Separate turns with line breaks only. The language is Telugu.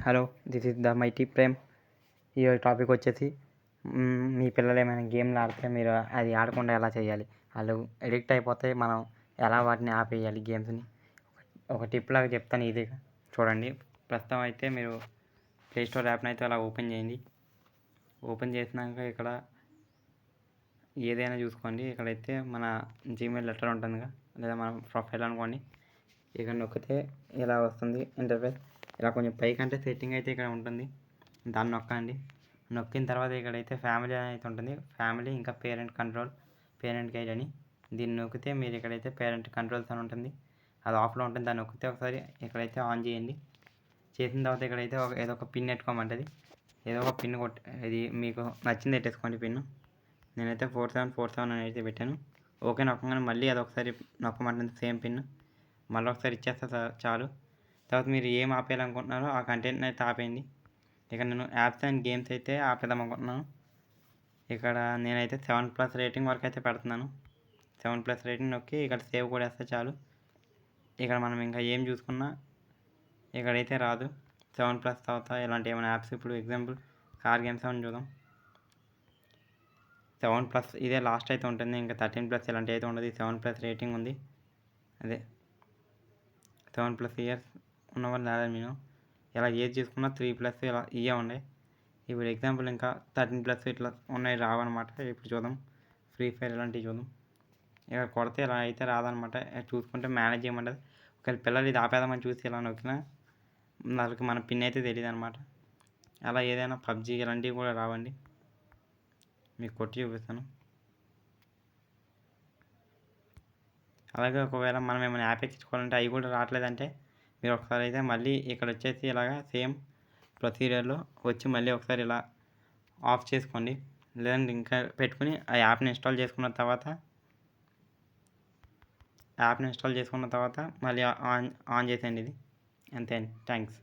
Hello, this is the mighty Prem. ఈ టాపిక్ వచ్చేసి మీ పిల్లలు ఏమైనా గేమ్లు ఆడితే మీరు అది ఆడకుండా ఎలా చేయాలి, వాళ్ళు ఎడిక్ట్ అయిపోతే మనం ఎలా వాటిని ఆపేయాలి గేమ్స్ని. ఒక టిప్ లాగా చెప్తాను ఈజీగా చూడండి. ప్రస్తుతం అయితే మీరు ప్లేస్టోర్ యాప్ని అయితే అలా ఓపెన్ చేయండి. ఓపెన్ చేసినాక ఇక్కడ ఏదైనా చూసుకోండి. ఇక్కడైతే మన జీమెయిల్ లెటర్ ఉంటుందిగా, లేదా మన ప్రొఫైల్ అనుకోండి. ఇక్కడ నొక్కితే ఇలా వస్తుంది ఇంటర్ఫేస్. ఇలా కొంచెం పైకంటే సెట్టింగ్ అయితే ఇక్కడ ఉంటుంది, దాన్ని నొక్కండి. నొక్కిన తర్వాత ఇక్కడైతే ఫ్యామిలీ అయితే ఉంటుంది. ఫ్యామిలీ ఇంకా పేరెంట్ కంట్రోల్, పేరెంట్ గైడ్ అని దీన్ని నొక్కితే మీరు ఇక్కడైతే పేరెంట్ కంట్రోల్స్ అని ఉంటుంది, అది ఆఫ్లో ఉంటుంది. దాన్ని నొక్కితే ఒకసారి ఇక్కడైతే ఆన్ చేయండి. చేసిన తర్వాత ఇక్కడైతే ఏదో ఒక పిన్ పెట్టుకోమంటుంది. ఏదో ఒక పిన్ ఇది మీకు నచ్చింది పెట్టేసుకోండి పిన్. నేనైతే 4747 అని అయితే పెట్టాను. ఓకే నొక్కగానే మళ్ళీ అదొకసారి నొక్కమంటుంది సేమ్ పిన్. మళ్ళీ ఒకసారి ఇచ్చేస్తే చాలు. తర్వాత మీరు ఏం ఆపేయాలనుకుంటున్నారో ఆ కంటెంట్ని అయితే ఆపేయండి. ఇక్కడ నేను యాప్స్ అండ్ గేమ్స్ అయితే ఆపేద్దాం అనుకుంటున్నాను. ఇక్కడ నేనైతే 7+ రేటింగ్ వరకు అయితే పెడుతున్నాను. 7+ రేటింగ్ నొక్కి ఇక్కడ సేవ్ కూడా వేస్తే చాలు. ఇక్కడ మనం ఇంకా ఏం చూసుకున్నా ఇక్కడైతే రాదు. 7+ తర్వాత ఇలాంటి ఏమైనా యాప్స్, ఇప్పుడు ఎగ్జాంపుల్ కార్ గేమ్స్ అని చూద్దాం. 7+ ఇదే లాస్ట్ అయితే ఉంటుంది. ఇంకా 13+ ఇలాంటి అయితే ఉండదు. 7+ రేటింగ్ ఉంది. అదే 7+ ఇయర్స్ ఉన్నవాళ్ళు రాలేదు. నేను ఇలా ఏది చేసుకున్నా 3+ ఇలా ఇవే ఉన్నాయి. ఇప్పుడు ఎగ్జాంపుల్ ఇంకా 13+ ఇట్లా ఉన్నాయి రావన్నమాట. ఇప్పుడు చూద్దాం ఫ్రీ ఫైర్ ఇలాంటివి చూద్దాం. ఇక కొడితే ఇలా అయితే రాదనమాట. చూసుకుంటే మేనేజ్ చేయమంటుంది. ఒకవేళ పిల్లలు ఇది ఆపేదామని చూసి ఇలా నొక్కినా వాళ్ళకి మన పిన్ అయితే తెలియదు అనమాట. అలా ఏదైనా పబ్జీ ఇలాంటివి కూడా రావండి. మీకు కొట్టి చూపిస్తాను. అలాగే ఒకవేళ మనం ఏమైనా యాప్ ఎక్కించుకోవాలంటే అవి కూడా రావట్లేదంటే మీరు ఒకసారి అయితే మళ్ళీ ఇక్కడ వచ్చేసి ఇలాగా సేమ్ ప్రొసీజర్లో వచ్చి మళ్ళీ ఒకసారి ఇలా ఆఫ్ చేసుకోండి. లేదంటే ఇంకా పెట్టుకుని ఆ యాప్ని ఇన్స్టాల్ చేసుకున్న తర్వాత మళ్ళీ ఆన్ చేసేయండి ఇది. అంతే అండి. థ్యాంక్స్.